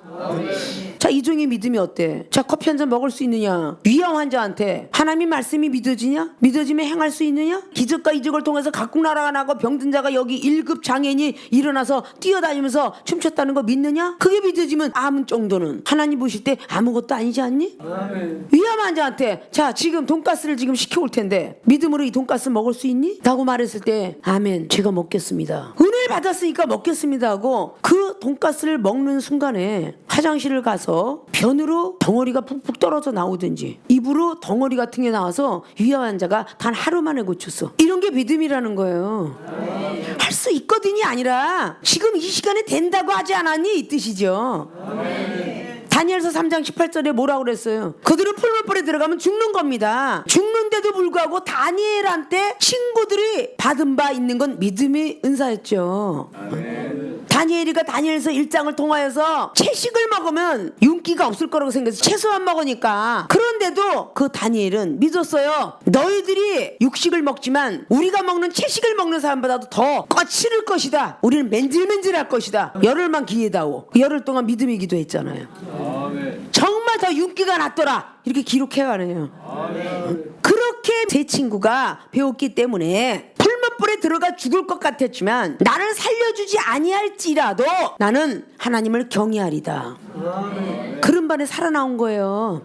자, 이종의 믿음이 어때? 자, 커피 한 잔 먹을 수 있느냐? 위암 환자한테 하나님 말씀이 믿어지냐? 믿어지면 행할 수 있느냐? 기적과 이적을 통해서 각국 나라가 나고 병든 자가 여기 1급 장애인이 일어나서 뛰어다니면서 춤췄다는 거 믿느냐? 그게 믿어지면 암 정도는 하나님 보실 때 아무것도 아니지 않니? 아멘. 위암 환자한테 자, 지금 돈가스를 지금 시켜올 텐데 믿음으로 이 돈가스 먹을 수 있니? 라고 말했을 때 아멘, 제가 먹겠습니다. 은혜를 받았으니까 먹겠습니다 하고 그 돈가스를 먹는 순간에 화장실을 가서 변으로 덩어리가 푹푹 떨어져 나오든지 입으로 덩어리 같은 게 나와서 위암 환자가 단 하루 만에 고쳤어. 이런 게 믿음이라는 거예요. 할 수 있거든이 아니라 지금 이 시간에 된다고 하지 않았니? 이 뜻이죠. 다니엘서 3장 18절에 뭐라고 그랬어요? 그들은 풀물불에 들어가면 죽는 겁니다. 죽는데도 불구하고 다니엘한테 친구들이 받은 바 있는 건 믿음의 은사였죠. 다니엘이가 다니엘서 1장을 통하여서 채식을 먹으면 윤기가 없을 거라고 생각해서 채소만 먹으니까. 그런데도 그 다니엘은 믿었어요. 너희들이 육식을 먹지만 우리가 먹는 채식을 먹는 사람보다도 더 거칠을 것이다. 우리는 맨질맨질할 것이다. 열흘만 기회다오. 열흘 동안 믿음이 기도했잖아요. 정말 더 윤기가 났더라. 이렇게 기록해가네요. 그렇게 제 친구가 배웠기 때문에 풀무불에 들어가 죽을 것 같았지만 나를 살려주지 아니할지라도 나는 하나님을 경외하리다. 그런 반에 살아나온 거예요.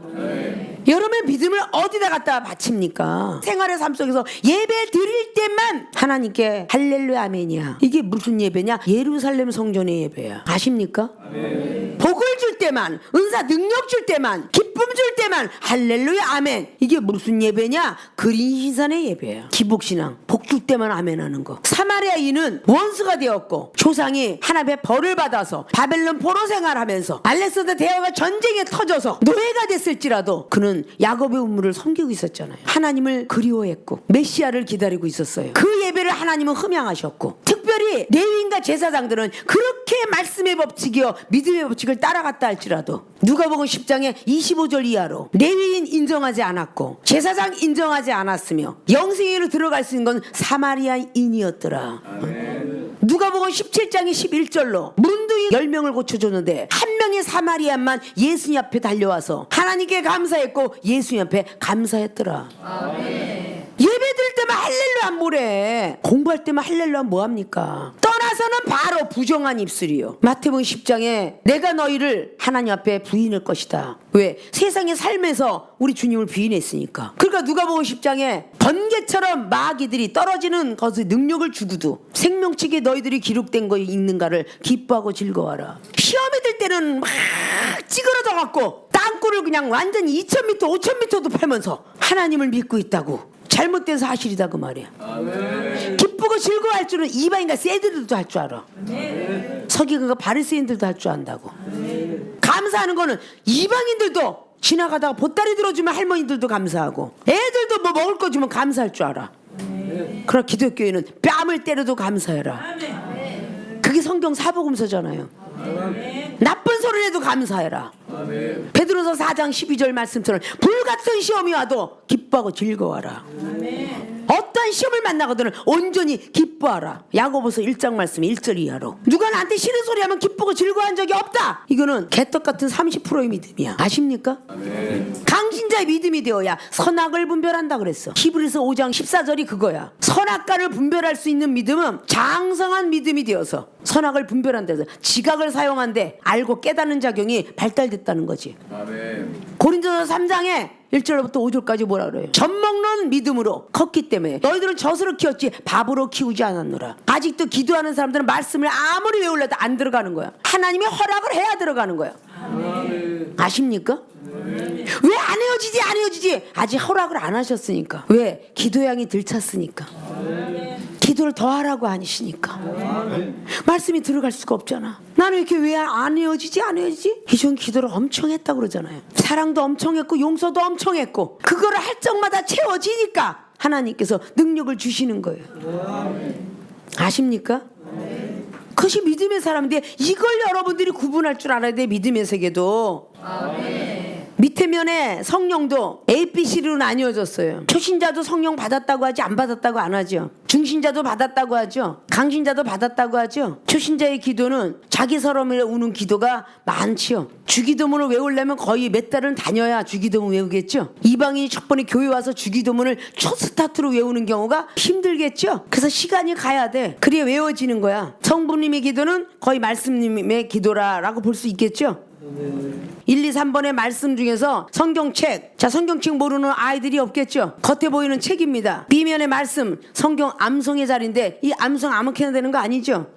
여러분의 믿음을 어디다 갖다 바칩니까? 생활의 삶 속에서 예배 드릴 때만 하나님께 할렐루야 아멘이야. 이게 무슨 예배냐? 예루살렘 성전의 예배야. 아십니까? 복을 줄 때만, 은사 능력 줄 때만, 기쁨 줄 때만 할렐루야 아멘. 이게 무슨 예배냐? 그린신산의 예배야. 기복신앙. 복 줄 때만 아멘 하는 거. 사마리아인은 원수가 되었고 조상이 하나님의 벌을 받아서 바벨론 포로 생활하면서 알렉산더 대왕과 전쟁에 터져서 노예가 됐을지라도 그는 야곱의 우물을 섬기고 있었잖아요. 하나님을 그리워했고 메시아를 기다리고 있었어요. 그 예배를 하나님은 흠양하셨고 특별히 레위인과 제사장들은 그렇게 말씀의 법칙이요 믿음의 법칙을 따라갔다 할지라도 누가복음 10장에 25절 이하로 레위인 인정하지 않았고 제사장 인정하지 않았으며 영생으로 들어갈 수 있는 건 사마리아인이었더라. 누가복음 17장의 11절로 문둥이 10명을 고쳐줬는데 한 명의 사마리아만 예수님 앞에 달려와서 하나님께 감사했고 예수님 앞에 감사했더라. 예배 드릴 때만 할렐루야 뭐래. 공부할 때만 할렐루야 뭐합니까? 떠나서는 바로 부정한 입술이요. 마태복음 10장에 내가 너희를 하나님 앞에 부인할 것이다. 왜? 세상의 삶에서 우리 주님을 부인했으니까. 그러니까 누가복음 10장에 번개처럼 마귀들이 떨어지는 것의 능력을 주고도 생명책에 너희들이 기록된 거에 있는가를 기뻐하고 즐거워하라. 시험이 들 때는 막 찌그러져 갖고 땅굴을 그냥 완전 2000m 5000m도 팔면서 하나님을 믿고 있다고. 잘못된 사실이다 그 말이야. 아멘. 기쁘고 즐거워할 줄은 이방인과 세들도 할 줄 알아. 서기관과 바리새인들도 할 줄 안다고. 감사하는 거는 이방인들도 지나가다가 보따리 들어주면 할머니들도 감사하고 애들도 뭐 먹을 거 주면 감사할 줄 알아. 그러나 기독교인은 뺨을 때려도 감사해라. 그게 성경 사복음서잖아요. 나쁜 소리를 해도 감사해라. 베드로서 4장 12절 말씀처럼 불같은 시험이 와도 기뻐하고 즐거워하라. 어떠한 시험을 만나거든 온전히 기뻐하라. 야고보서 1장 말씀 1절 이하로. 누가 나한테 싫은 소리 하면 기쁘고 즐거워한 적이 없다. 이거는 개떡 같은 30%의 믿음이야. 아십니까? 강신자의 믿음이 되어야 선악을 분별한다 그랬어. 히브리서 5장 14절이 그거야. 선악과를 분별할 수 있는 믿음은 장성한 믿음이 되어서 선악을 분별한다 해서 지각을 사용한데 알고 깨닫는 작용이 발달됐다는 거지. 고린도서 3장에 1절부터 5절까지 뭐라 그래요? 젖먹는 믿음으로 컸기 때문에 너희들은 젖으로 키웠지 밥으로 키우지 않았노라. 아직도 기도하는 사람들은 말씀을 아무리 외울래도 안 들어가는 거야. 하나님이 허락을 해야 들어가는 거야. 아십니까? 왜 안 헤어지지? 아직 허락을 안 하셨으니까. 왜? 기도량이 들 찼으니까. 기도를 더 하라고 하시니까. 말씀이 들어갈 수가 없잖아. 나는 이렇게 왜 안 헤어지지? 기존 기도를 엄청 했다 그러잖아요. 사랑도 엄청 했고 용서도 엄청 했고 그거를 할 적마다 채워지니까 하나님께서 능력을 주시는 거예요. 아십니까? 그것이 믿음의 사람인데 이걸 여러분들이 구분할 줄 알아야 돼. 믿음의 세계도. 밑에 면에 성령도 A, B, C로 나뉘어졌어요. 초신자도 성령 받았다고 하지 안 받았다고 안 하죠. 중신자도 받았다고 하죠. 강신자도 받았다고 하죠. 초신자의 기도는 자기 서러움에 우는 기도가 많지요. 주기도문을 외우려면 거의 몇 달은 다녀야 주기도문 외우겠죠. 이방인이 첫 번에 교회 와서 주기도문을 첫 스타트로 외우는 경우가 힘들겠죠. 그래서 시간이 가야 돼. 그래야 외워지는 거야. 성부님의 기도는 거의 말씀님의 기도라고 볼 수 있겠죠. 1, 2, 3번의 말씀 중에서 성경책. 자, 성경책 모르는 아이들이 없겠죠. 겉에 보이는 책입니다. B면의 말씀 성경 암송의 자리인데 이 암송 아무렇게나 되는 거 아니죠.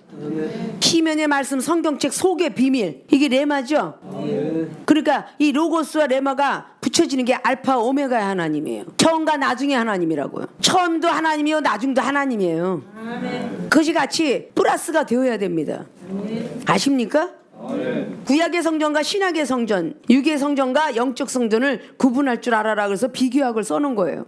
C면의 말씀 성경책 속의 비밀. 이게 레마죠. 그러니까 이 로고스와 레마가 붙여지는 게 알파 오메가의 하나님이에요. 처음과 나중의 하나님이라고요. 처음도 하나님이요 나중도 하나님이에요. 그것이 같이 플러스가 되어야 됩니다. 아십니까? 구약의 성전과 신약의 성전, 육의 성전과 영적 성전을 구분할 줄 알아라. 그래서 비교학을 써놓은 거예요.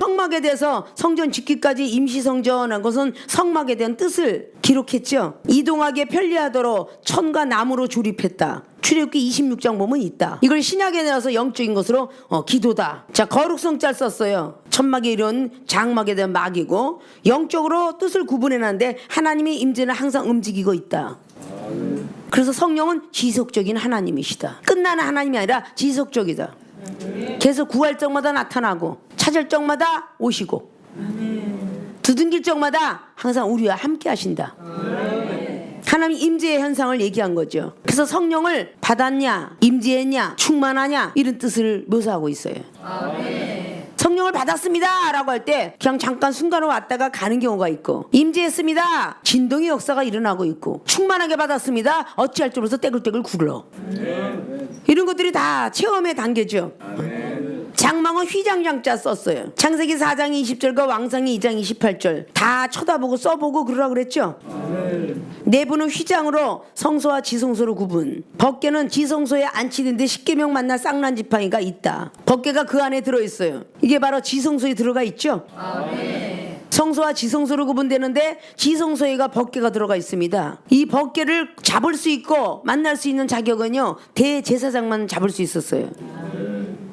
성막에 대해서 성전 짓기까지 임시성전한 것은 성막에 대한 뜻을 기록했죠. 이동하기에 편리하도록 천과 나무로 조립했다. 출애굽기 26장 보면 있다. 이걸 신약에 내어서 영적인 것으로 기도다. 자, 거룩성자를 썼어요. 천막에 이런 장막에 대한 막이고 영적으로 뜻을 구분해놨는데 하나님의 임재는 항상 움직이고 있다. 그래서 성령은 지속적인 하나님이시다. 끝나는 하나님이 아니라 지속적이다. 계속 구할 적마다 나타나고 찾을 적마다 오시고 두둥길 적마다 항상 우리와 함께 하신다. 하나님 임재의 현상을 얘기한 거죠. 그래서 성령을 받았냐, 임재했냐, 충만하냐 이런 뜻을 묘사하고 있어요. 성령을 받았습니다 라고 할 때 그냥 잠깐 순간으로 왔다가 가는 경우가 있고, 임재했습니다 진동의 역사가 일어나고 있고, 충만하게 받았습니다 어찌할 줄 몰라서 떼굴떼굴 굴러. 이런 것들이 다 체험의 단계죠. 장망은 휘장장자 썼어요. 창세기 4장 20절과 왕상이 2장 28절 다 쳐다보고 써보고 그러라 그랬죠. 내부는 휘장으로 성소와 지성소로 구분. 법궤는 지성소에 안치된 데 십계명 만날 쌍난 지팡이가 있다. 법궤가 그 안에 들어있어요. 이게 바로 지성소에 들어가 있죠. 성소와 지성소로 구분되는데 지성소에가 법궤가 들어가 있습니다. 이 법궤를 잡을 수 있고 만날 수 있는 자격은요 대제사장만 잡을 수 있었어요.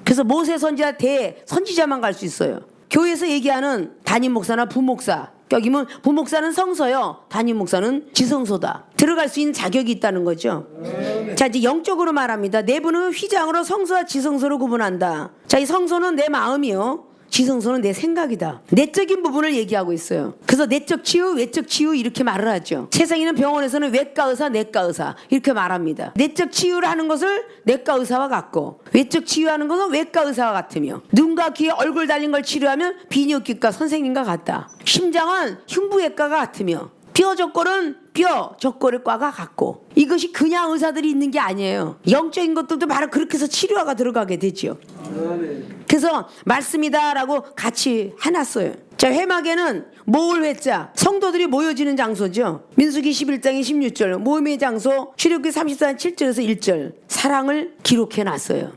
그래서 모세 선지자 대선지자만 갈 수 있어요. 교회에서 얘기하는 담임 목사나 부목사, 여기면 부목사는 성소요, 담임 목사는 지성소다. 들어갈 수 있는 자격이 있다는 거죠. 자, 이제 영적으로 말합니다. 내부는 휘장으로 성소와 지성소로 구분한다. 자, 이 성소는 내 마음이요, 지성소는 내 생각이다. 내적인 부분을 얘기하고 있어요. 그래서 내적 치유, 외적 치유 이렇게 말을 하죠. 세상에는 병원에서는 외과 의사, 내과 의사 이렇게 말합니다. 내적 치유를 하는 것을 내과 의사와 같고, 외적 치유하는 것은 외과 의사와 같으며, 눈과 귀에 얼굴 달린 걸 치료하면 비뇨기과 선생님과 같다. 심장은 흉부외과가 같으며, 뼈 적골은 뼈 적골과가 같고, 이것이 그냥 의사들이 있는 게 아니에요. 영적인 것들도 바로 그렇게 해서 치료가 들어가게 되죠. 그래서 말씀이다라고 같이 해놨어요. 자, 회막에는 모을 회자, 성도들이 모여지는 장소죠. 민수기 11장의 16절 모임의 장소, 출애굽기 34장 7절에서 1절 사랑을 기록해놨어요.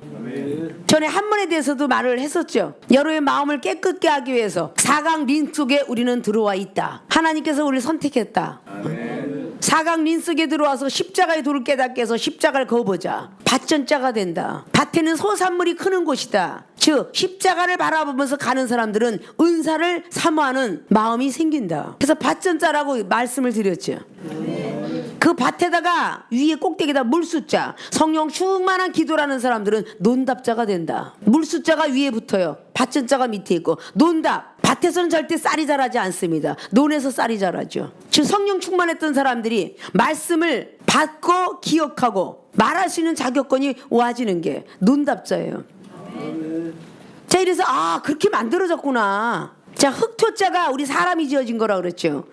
전에 한문에 대해서도 말을 했었죠. 여러의 마음을 깨끗게 하기 위해서 4강 링 속에 우리는 들어와 있다. 하나님께서 우리를 선택했다. 사각 린 속에 들어와서 십자가의 도를 깨닫게 해서 십자가를 그어보자. 밭전자가 된다. 밭에는 소산물이 크는 곳이다. 즉 십자가를 바라보면서 가는 사람들은 은사를 사모하는 마음이 생긴다. 그래서 밭전자라고 말씀을 드렸죠. 그 밭에다가 위에 꼭대기에다 물숫자, 성령 충만한 기도라는 사람들은 논답자가 된다. 물숫자가 위에 붙어요. 밭전자가 밑에 있고. 논답, 밭에서는 절대 쌀이 자라지 않습니다. 논에서 쌀이 자라죠. 즉 성령 충만했던 사람들이 말씀을 받고 기억하고 말할 수 있는 자격권이 와지는 게 논답자예요. 자, 이래서 그렇게 만들어졌구나. 자, 흙토자가 우리 사람이 지어진 거라 그랬죠.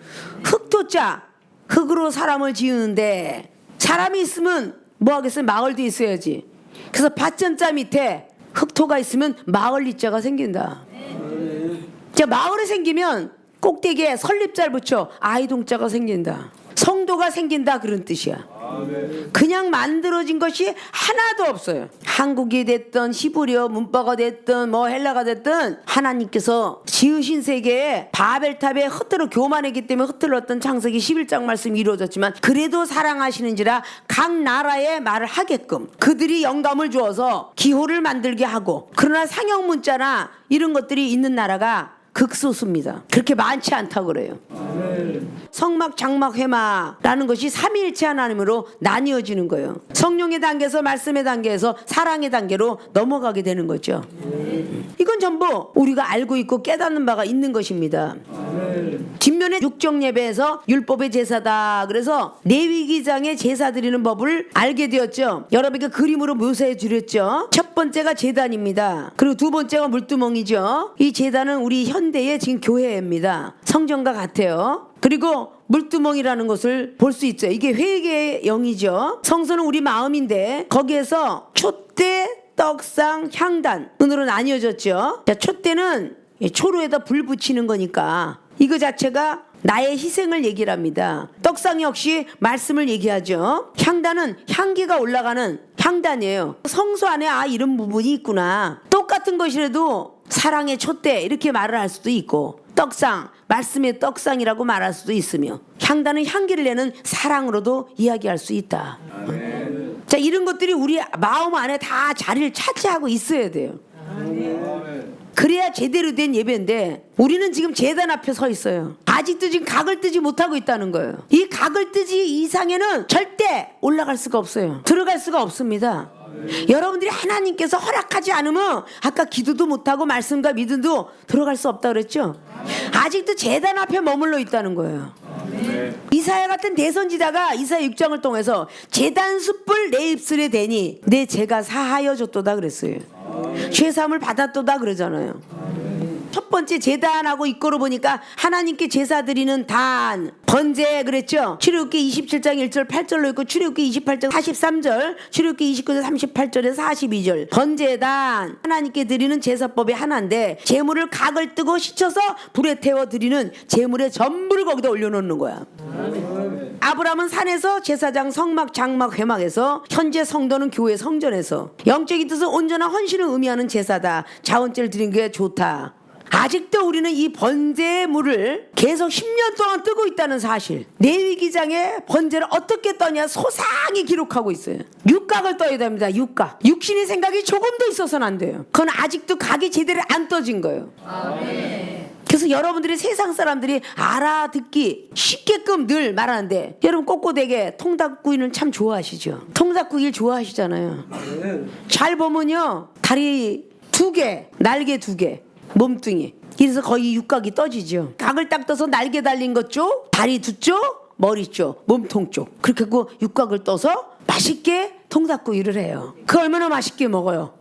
흙토자, 흙으로 사람을 지으는데 사람이 있으면 뭐 하겠어요? 마을도 있어야지. 그래서 밭전자 밑에 흙토가 있으면 마을리자가 생긴다. 자, 마을이 생기면 꼭대기에 설립자를 붙여 아이동자가 생긴다. 성도가 생긴다, 그런 뜻이야. 그냥 만들어진 것이 하나도 없어요. 한국이 됐든 히브리어 문파가 됐든 뭐 헬라가 됐든 하나님께서 지으신 세계에 바벨탑에 흩어로 교만했기 때문에 흩어졌던 창세기 11장 말씀이 이루어졌지만 그래도 사랑하시는지라 각 나라에 말을 하게끔 그들이 영감을 주어서 기호를 만들게 하고, 그러나 상형 문자나 이런 것들이 있는 나라가 극소수입니다. 그렇게 많지 않다고 그래요. 성막, 장막, 회막라는 것이 삼위일체 하나님으로 나뉘어지는 거예요. 성령의 단계에서 말씀의 단계에서 사랑의 단계로 넘어가게 되는 거죠. 이건 전부 우리가 알고 있고 깨닫는 바가 있는 것입니다. 뒷면에 육정 예배에서 율법의 제사다. 그래서 레위기장의 제사 드리는 법을 알게 되었죠. 여러분에게 그림으로 묘사해 드렸죠. 첫 번째가 제단입니다. 그리고 두 번째가 물두멍이죠. 이 제단은 우리 현대의 지금 교회입니다. 성전과 같아요. 그리고 물두멍이라는 것을 볼 수 있죠. 이게 회개의 영이죠. 성소는 우리 마음인데 거기에서 촛대, 떡상, 향단으로 나뉘어졌죠. 자, 촛대는 초로에다 불 붙이는 거니까 이거 자체가 나의 희생을 얘기를 합니다. 떡상 역시 말씀을 얘기하죠. 향단은 향기가 올라가는 향단이에요. 성소 안에 이런 부분이 있구나. 똑같은 것이라도 사랑의 촛대 이렇게 말을 할 수도 있고, 떡상, 말씀의 떡상이라고 말할 수도 있으며, 향단은 향기를 내는 사랑으로도 이야기할 수 있다. 아멘. 자, 이런 것들이 우리 마음 안에 다 자리를 차지하고 있어야 돼요. 아멘. 그래야 제대로 된 예배인데 우리는 지금 제단 앞에 서 있어요. 아직도 지금 각을 뜨지 못하고 있다는 거예요. 이 각을 뜨지 이상에는 절대 올라갈 수가 없어요. 들어갈 수가 없습니다. 여러분들이 하나님께서 허락하지 않으면 아까 기도도 못하고 말씀과 믿음도 들어갈 수 없다 그랬죠. 아직도 제단 앞에 머물러 있다는 거예요. 이사야 같은 대선지자가 이사야 6장을 통해서 제단 숯불 내 입술에 대니 내 죄가 사하여 줬도다 그랬어요. 죄사함을 받았도다 그러잖아요. 첫 번째 제단하고 이거로 보니까 하나님께 제사 드리는 단, 번제 그랬죠. 출애굽기 27장 1절 8절로 있고 출애굽기 28장 43절, 출애굽기 29장 38절에서 42절. 번제단, 하나님께 드리는 제사법이 하나인데 제물을 각을 뜨고 씻어서 불에 태워 드리는 제물의 전부를 거기다 올려놓는 거야. 아브라함은 산에서, 제사장 성막, 장막, 회막에서, 현재 성도는 교회 성전에서. 영적인 뜻은 온전한 헌신을 의미하는 제사다. 자원죄를 드리는 게 좋다. 아직도 우리는 이 번제의 물을 계속 10년 동안 뜨고 있다는 사실. 레위기장에 번제를 어떻게 떠냐 소상히 기록하고 있어요. 육각을 떠야 됩니다. 육각. 육신의 생각이 조금도 있어서는 안 돼요. 그건 아직도 각이 제대로 안 떠진 거예요. 아멘. 그래서 여러분들이 세상 사람들이 알아듣기 쉽게끔 늘 말하는데, 여러분 꼬꼬대게 통닭구이는 참 좋아하시죠. 통닭구이를 좋아하시잖아요. 잘 보면요, 다리 2개, 날개 2개, 몸뚱이. 그래서 거의 육각이 떠지죠. 각을 딱 떠서 날개 달린 것 쪽, 다리 2쪽, 머리 쪽, 몸통 쪽. 그렇게 하고 육각을 떠서 맛있게 통닭구이를 해요. 그 얼마나 맛있게 먹어요.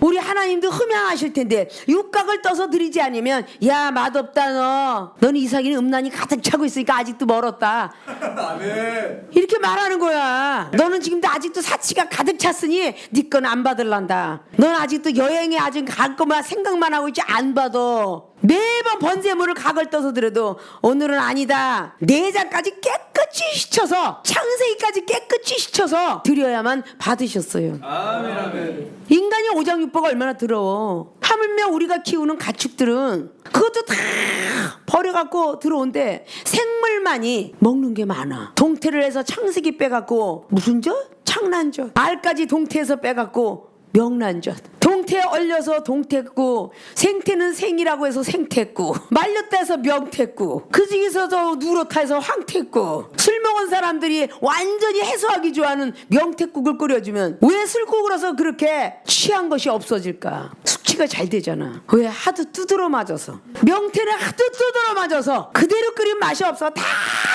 우리 하나님도 흠양하실 텐데 육각을 떠서 드리지 않으면, 야 맛없다 너는 이삭이는 음란이 가득 차고 있으니까 아직도 멀었다. 이렇게 말하는 거야. 너는 지금도 아직도 사치가 가득 찼으니 네 건 안 받을란다. 넌 아직도 여행에 아직 갈 것만 생각만 하고 있지 안 받아. 매번 번제물을 각을 떠서 드려도 오늘은 아니다. 내장까지 깨끗이 깨끗이 씻혀서 창세기까지 깨끗이 씻혀서 드려야만 받으셨어요. 아멘, 아멘. 인간이 오장육부가 얼마나 더러워. 하물며 우리가 키우는 가축들은 그것도 다 버려갖고 들어온데 생물만이 먹는 게 많아. 동태를 해서 창세기 빼갖고 무슨 젓? 창난젓. 알까지 동태에서 빼갖고 명란젓. 동태에 얼려서 동태구, 생태는 생이라고 해서 생태구, 말렸다 해서 명태구, 그 중에서도 누렇다 해서 황태구. 술 먹은 사람들이 완전히 해소하기 좋아하는 명태국을 끓여주면 왜 술국으로서 그렇게 취한 것이 없어질까? 숙취가 잘 되잖아. 왜? 하도 두드러 맞아서. 명태는 하도 두드러 맞아서 그대로 끓이면 맛이 없어. 다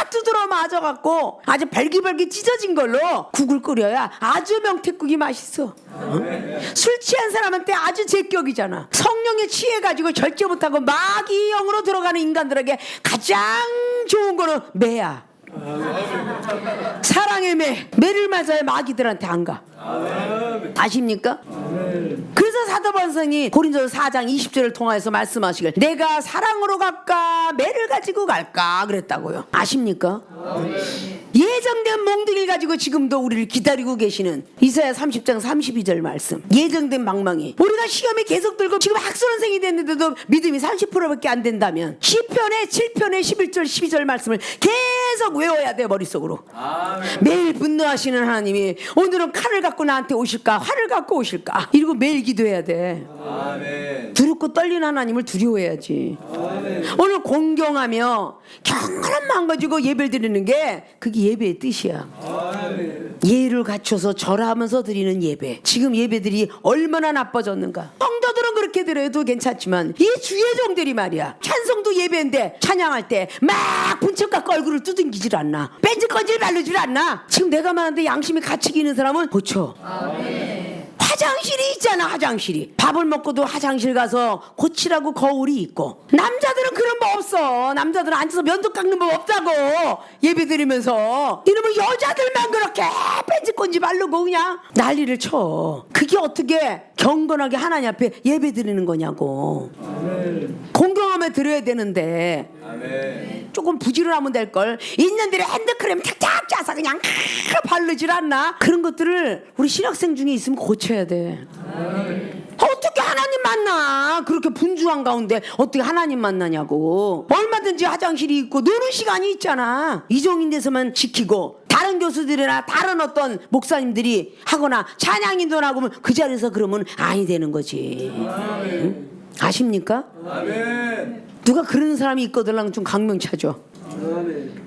두드러 맞아갖고 아주 발기발기 찢어진 걸로 국을 끓여야 아주 명태국이 맛있어. 술 취한 사람한테 아주 제격이잖아. 성령에 취해가지고 절제 못하고 마귀형으로 들어가는 인간들에게 가장 좋은 거는 매야. 사랑의 매를 맞아야 마귀들한테 안 가. 아십니까? 그래서 사도 바울이 고린도서 4장 20절을 통하여서 말씀하시길 내가 사랑으로 갈까 매를 가지고 갈까 그랬다고요. 아십니까? 예정된 몽둥이를 가지고 지금도 우리를 기다리고 계시는 이사야 30장 32절 말씀. 예정된 방망이. 우리가 시험이 계속 들고 지금 학술원생이 됐는데도 믿음이 30%밖에 안 된다면 시편의 7편의 11절 12절 말씀을 계속 외워야 돼 머릿속으로. 매일 분노하시는 하나님이 오늘은 칼을 갖고 나한테 오실까 활을 갖고 오실까 이러고 매일 기도해야 돼. 두렵고 떨리는 하나님을 두려워해야지. 오늘 공경하며 경건한 마음 가지고 예배를 드리는 게 그게 예배의 뜻이야. 예를 갖춰서 절하면서 드리는 예배. 지금 예배들이 얼마나 나빠졌는가. 성도들은 그렇게 드려도 괜찮지만 이 주의 종들이 말이야 찬송도 예배인데 찬양할 때 막 분척 갖고 얼굴을 두둥기질 않나. 뺀질건질 바르질 않나. 지금 내가 말하는데 양심이 가치기 있는 사람은 고쳐. 화장실이 있잖아. 화장실이 밥을 먹고도 화장실 가서 고치라고 거울이 있고. 남자들은 그런 법 없어. 남자들은 앉아서 면도 깎는 법 없다고. 예배 드리면서 이놈의 여자들만 그렇게 뺀질건질 바르고 그냥 난리를 쳐. 그게 어떻게 경건하게 하나님 앞에 예배 드리는 거냐고. 공경하며 드려야 되는데 조금 부지런하면 될걸. 있는 대로 핸드크림 탁탁 짜서 그냥 바르질 않나. 그런 것들을 우리 신학생 중에 있으면 고쳐야 돼. 어떻게 하나님 만나. 그렇게 분주한 가운데 어떻게 하나님 만나냐고. 얼마든지 화장실이 있고 노는 시간이 있잖아. 이종인 데서만 지키고 다른 교수들이나 다른 어떤 목사님들이 하거나 찬양인도 하고 그 자리에서 그러면 아니 되는 거지. 응? 아십니까? 누가 그러는 사람이 있거든 좀 강명차죠.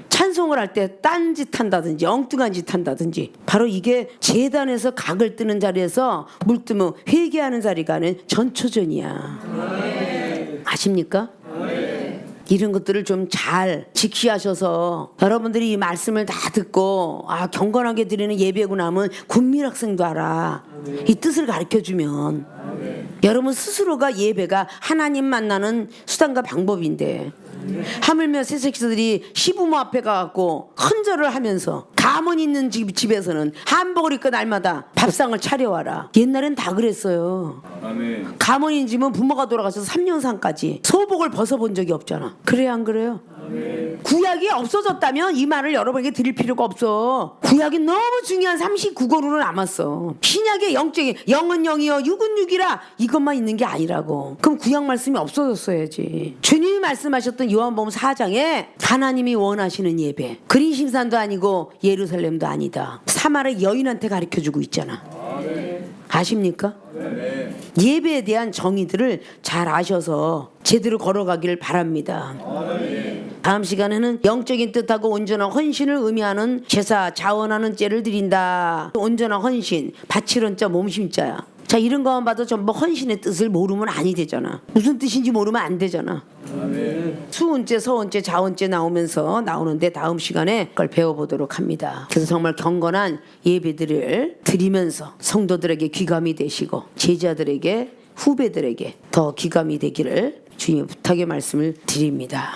찬송을 할 때 딴짓 한다든지 엉뚱한 짓 한다든지 바로 이게 제단에서 각을 뜨는 자리에서 물 뜨면 회개하는 자리가 아닌 전초전이야. 아십니까? 이런 것들을 좀 잘 직시하셔서 여러분들이 이 말씀을 다 듣고 아 경건하게 드리는 예배구나 하면 군민학생도 알아. 이 뜻을 가르쳐주면 여러분 스스로가 예배가 하나님 만나는 수단과 방법인데 하물며 새새끼들이 시부모 앞에 가갖고 헌절을 하면서 가문 있는 집에서는 한복을 입고 날마다 밥상을 차려와라. 옛날엔 다 그랬어요. 가문인 집은 부모가 돌아가셔서 3년상까지 소복을 벗어본 적이 없잖아. 그래요 안 그래요? 구약이 없어졌다면 이 말을 여러분에게 드릴 필요가 없어. 구약이 너무 중요한 39권으로 남았어. 신약의 영적인 영은 영이요 육은 육이라 이것만 있는 게 아니라고. 그럼 구약 말씀이 없어졌어야지. 주님이 말씀하셨던 요한복음 4장에 하나님이 원하시는 예배 그린심산도 아니고 예루살렘도 아니다. 사마리아 여인한테 가르쳐주고 있잖아. 아십니까? 예배에 대한 정의들을 잘 아셔서 제대로 걸어가기를 바랍니다. 다음 시간에는 영적인 뜻하고 온전한 헌신을 의미하는 제사 자원하는 제를 드린다. 온전한 헌신 바치는 자 몸심자야. 자 이런 것만 봐도 전부 헌신의 뜻을 모르면 아니 되잖아. 무슨 뜻인지 모르면 안 되잖아. 수은제 서은제 자원제 나오는데 다음 시간에 그걸 배워보도록 합니다. 그래서 정말 경건한 예배들을 드리면서 성도들에게 귀감이 되시고 제자들에게 후배들에게 더 귀감이 되기를 주님의 부탁의 말씀을 드립니다.